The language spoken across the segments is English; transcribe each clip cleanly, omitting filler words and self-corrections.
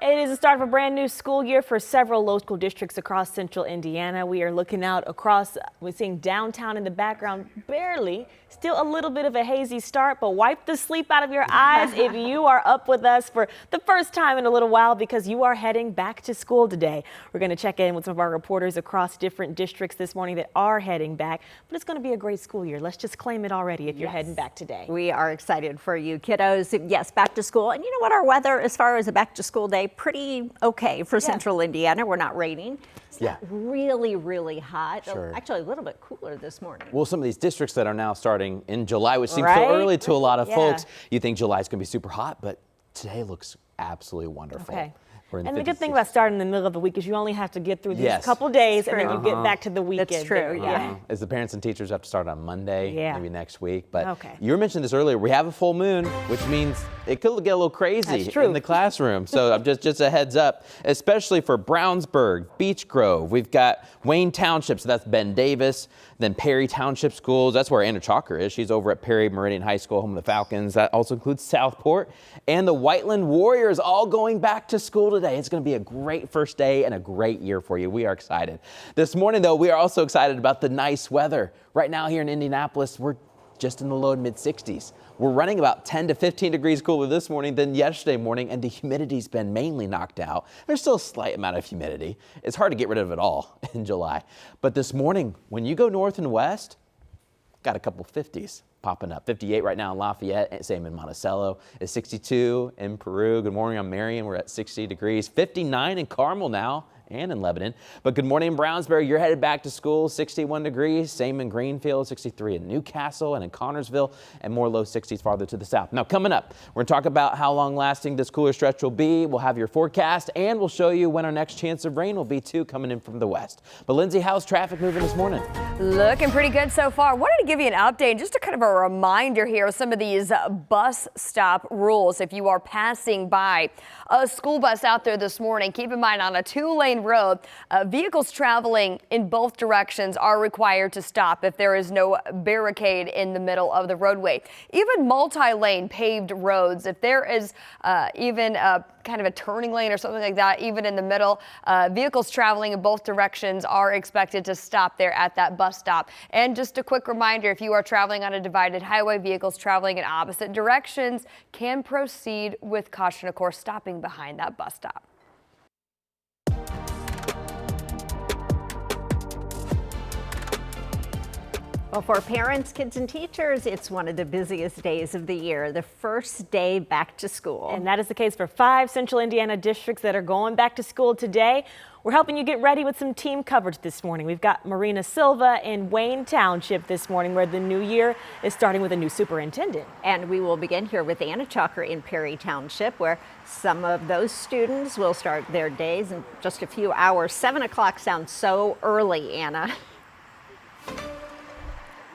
It is the start of a brand new school year for several local districts across central Indiana. We are looking out across, we're seeing downtown in the background, barely, still a little bit of a hazy start, but wipe the sleep out of your eyes if you are up with us for the first time in a little while because you are heading back to school today. We're going to check in with some of our reporters across different districts this morning that are heading back, but it's going to be a great school year. Let's just claim it already if you're heading back today. We are excited for you kiddos. Yes, back to school. And you know what, our weather as far as a back to school day, pretty okay for central Indiana. We're not raining. It's not really hot. Sure. Actually, a little bit cooler this morning. Well, some of these districts that are now starting in July, which seems so early to a lot of folks, you think July is going to be super hot, but today looks absolutely wonderful. Okay. And the good thing about starting in the middle of the week is you only have to get through these couple days and then you get back to the weekend. That's true, As the parents and teachers have to start on Monday, maybe next week. But you were mentioning this earlier, we have a full moon, which means it could get a little crazy in the classroom. So just a heads up, especially for Brownsburg, Beech Grove. We've got Wayne Township, so that's Ben Davis, then Perry Township Schools. That's where Anna Chalker is. She's over at Perry Meridian High School, home of the Falcons. That also includes Southport and the Whiteland Warriors all going back to school today. It's going to be a great first day and a great year for you. We are excited. This morning, though, we are also excited about the nice weather. Right now here in Indianapolis, we're just in the low to mid 60s. We're running about 10 to 15 degrees cooler this morning than yesterday morning, and the humidity's been mainly knocked out. There's still a slight amount of humidity. It's hard to get rid of it all in July. But this morning, when you go north and west, got a couple 50s popping up. 58 right now in Lafayette, same in Monticello. It's 62 in Peru. Good morning, I'm Marion. We're at 60 degrees. 59 in Carmel now and in Lebanon. But good morning in Brownsburg. You're headed back to school, 61 degrees. Same in Greenfield, 63 in Newcastle and in Connorsville, and more low 60s farther to the south. Now coming up, we're going to talk about how long lasting this cooler stretch will be. We'll have your forecast and we'll show you when our next chance of rain will be too, coming in from the west. But Lindsay, how's traffic moving this morning? Looking pretty good so far. Wanted to give you an update, just a kind of a reminder here of some of these bus stop rules. If you are passing by a school bus out there this morning, keep in mind on a 2-lane road, vehicles traveling in both directions are required to stop if there is no barricade in the middle of the roadway. Even multi-lane paved roads, if there is even kind of a turning lane or something like that, even in the middle, vehicles traveling in both directions are expected to stop there at that bus stop. And just a quick reminder, if you are traveling on a divided highway, vehicles traveling in opposite directions can proceed with caution, of course, stopping behind that bus stop. Well, for parents, kids, and teachers, it's one of the busiest days of the year, the first day back to school. And that is the case for 5 central Indiana districts that are going back to school today. We're helping you get ready with some team coverage this morning. We've got Marina Silva in Wayne Township this morning, where the new year is starting with a new superintendent. And we will begin here with Anna Chalker in Perry Township, where some of those students will start their days in just a few hours. 7 o'clock sounds so early, Anna.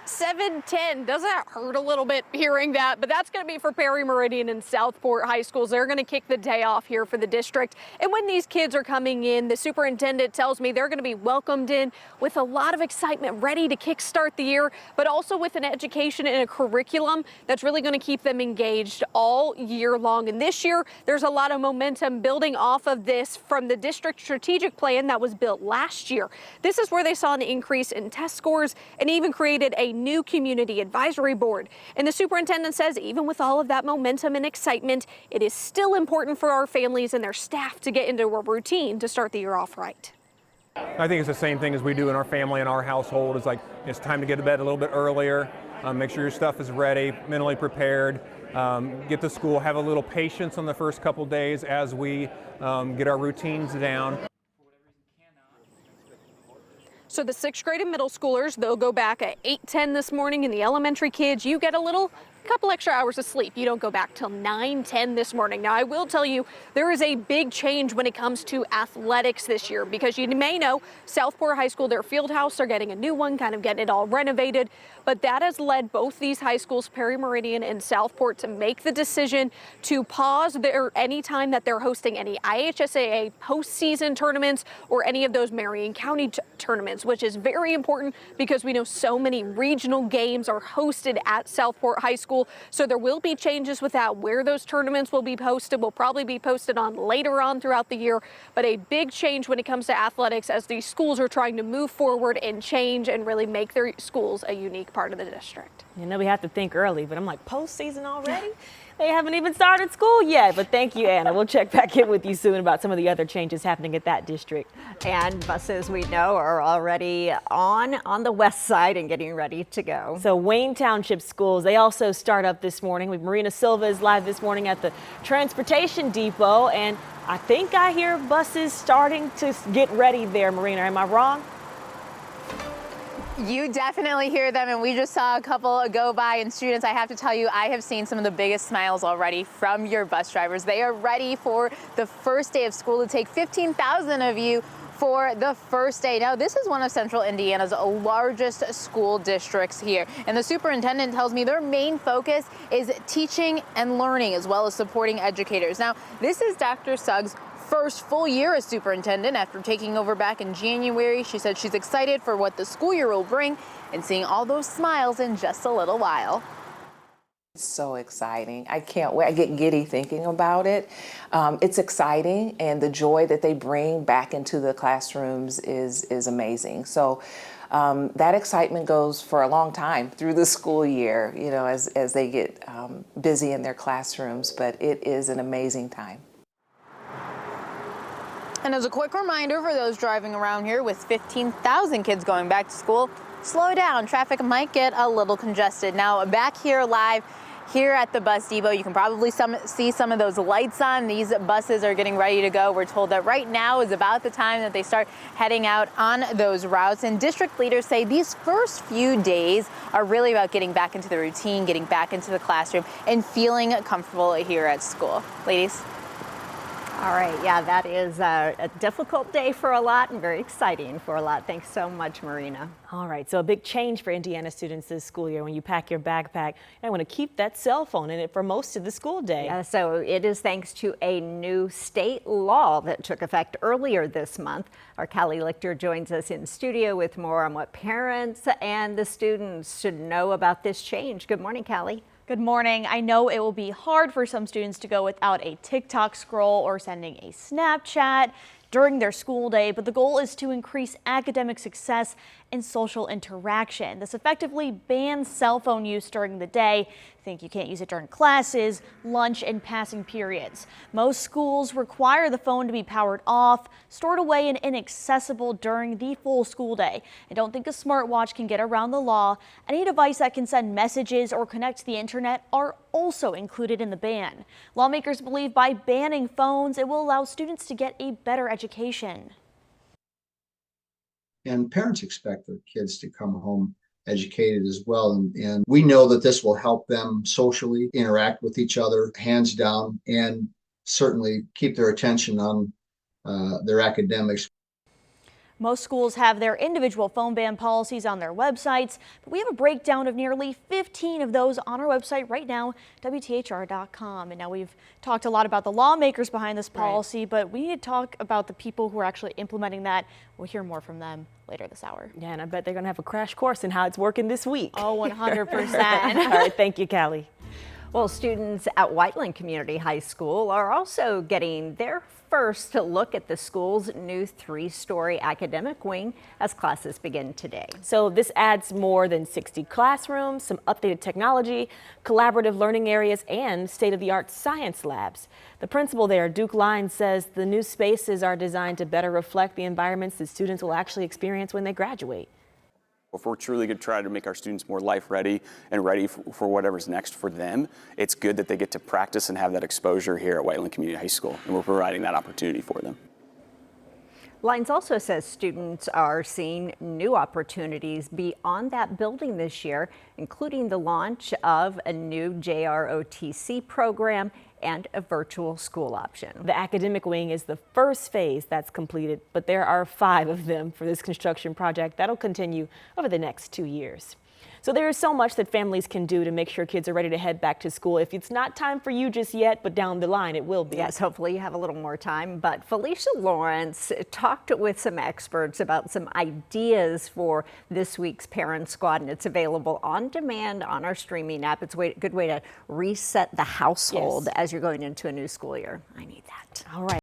7:10. Doesn't that hurt a little bit hearing that? But that's going to be for Perry Meridian and Southport high schools. They're going to kick the day off here for the district. And when these kids are coming in, the superintendent tells me they're going to be welcomed in with a lot of excitement, ready to kickstart the year, but also with an education and a curriculum that's really going to keep them engaged all year long. And this year, there's a lot of momentum building off of this from the district strategic plan that was built last year. This is where they saw an increase in test scores and even created a new community advisory board. And the superintendent says even with all of that momentum and excitement, it is still important for our families and their staff to get into a routine to start the year off right. I think it's the same thing as we do in our family and our household. It's like it's time to get to bed a little bit earlier, make sure your stuff is ready, mentally prepared, get to school, have a little patience on the first couple days as we get our routines down. So the 6th grade and middle schoolers, they'll go back at 8:10 this morning, and the elementary kids, you get a couple extra hours of sleep. You don't go back till 9:10 this morning. Now, I will tell you, there is a big change when it comes to athletics this year, because you may know Southport High School, their field house, they're getting a new one, kind of getting it all renovated. But that has led both these high schools, Perry Meridian and Southport, to make the decision to pause any time that they're hosting any IHSAA postseason tournaments or any of those Marion County tournaments, which is very important because we know so many regional games are hosted at Southport High School. school. So there will be changes with that. Where those tournaments will be posted will probably be posted on later on throughout the year. But a big change when it comes to athletics as these schools are trying to move forward and change and really make their schools a unique part of the district. You know, we have to think early, but I'm like, postseason already? They haven't even started school yet. But thank you, Anna. We'll check back in with you soon about some of the other changes happening at that district. And buses, we know, are already on the west side and getting ready to go. So Wayne Township schools, they also start up this morning. Marina Silva is live this morning at the transportation depot. And I think I hear buses starting to get ready there, Marina. Am I wrong? You definitely hear them, and we just saw a couple go by, and students, I have to tell you, I have seen some of the biggest smiles already from your bus drivers. They are ready for the first day of school to take 15,000 of you for the first day. Now, this is one of Central Indiana's largest school districts here, and the superintendent tells me their main focus is teaching and learning as well as supporting educators. Now, this is Dr. Suggs' first full year as superintendent after taking over back in January. She said she's excited for what the school year will bring and seeing all those smiles in just a little while. It's so exciting. I can't wait. I get giddy thinking about it. It's exciting, and the joy that they bring back into the classrooms is amazing. So that excitement goes for a long time through the school year, you know, as they get busy in their classrooms, but it is an amazing time. And as a quick reminder for those driving around here with 15,000 kids going back to school, slow down. Traffic might get a little congested. Now back here live here at the bus depot, you can probably see some of those lights on. These buses are getting ready to go. We're told that right now is about the time that they start heading out on those routes. And district leaders say these first few days are really about getting back into the routine, getting back into the classroom, and feeling comfortable here at school. Ladies? All right, yeah, that is a difficult day for a lot and very exciting for a lot. Thanks so much, Marina. All right, so a big change for Indiana students this school year when you pack your backpack. I want to keep that cell phone in it for most of the school day. Yeah, so it is thanks to a new state law that took effect earlier this month. Our Callie Lichter joins us in studio with more on what parents and the students should know about this change. Good morning, Callie. Good morning. I know it will be hard for some students to go without a TikTok scroll or sending a Snapchat during their school day, but the goal is to increase academic success and social interaction. This effectively bans cell phone use during the day. Think you can't use it during classes, lunch, and passing periods. Most schools require the phone to be powered off, stored away, and inaccessible during the full school day. I don't think a smartwatch can get around the law. Any device that can send messages or connect to the internet are also included in the ban. Lawmakers believe by banning phones, it will allow students to get a better education. And parents expect their kids to come home educated as well. And we know that this will help them socially interact with each other, hands down, and certainly keep their attention on their academics. Most schools have their individual phone ban policies on their websites, but we have a breakdown of nearly 15 of those on our website right now, WTHR.com. And now we've talked a lot about the lawmakers behind this policy, but we need to talk about the people who are actually implementing that. We'll hear more from them later this hour. Yeah, and I bet they're going to have a crash course in how it's working this week. Oh, 100%. All right, thank you, Callie. Well, students at Whiteland Community High School are also getting their first look at the school's new 3-story academic wing as classes begin today. So this adds more than 60 classrooms, some updated technology, collaborative learning areas, and state-of-the-art science labs. The principal there, Duke Lyons, says the new spaces are designed to better reflect the environments that students will actually experience when they graduate. If we're truly going to try to make our students more life ready and ready for whatever's next for them, it's good that they get to practice and have that exposure here at Whiteland Community High School, and we're providing that opportunity for them. Lyons also says students are seeing new opportunities beyond that building this year, including the launch of a new JROTC program and a virtual school option. The academic wing is the first phase that's completed, but there are 5 of them for this construction project that'll continue over the next 2 years. So there is so much that families can do to make sure kids are ready to head back to school. If it's not time for you just yet, but down the line it will be. Yes, hopefully you have a little more time. But Felicia Lawrence talked with some experts about some ideas for this week's Parent Squad, and it's available on demand on our streaming app. It's a good way to reset the household as you're going into a new school year. I need that. All right.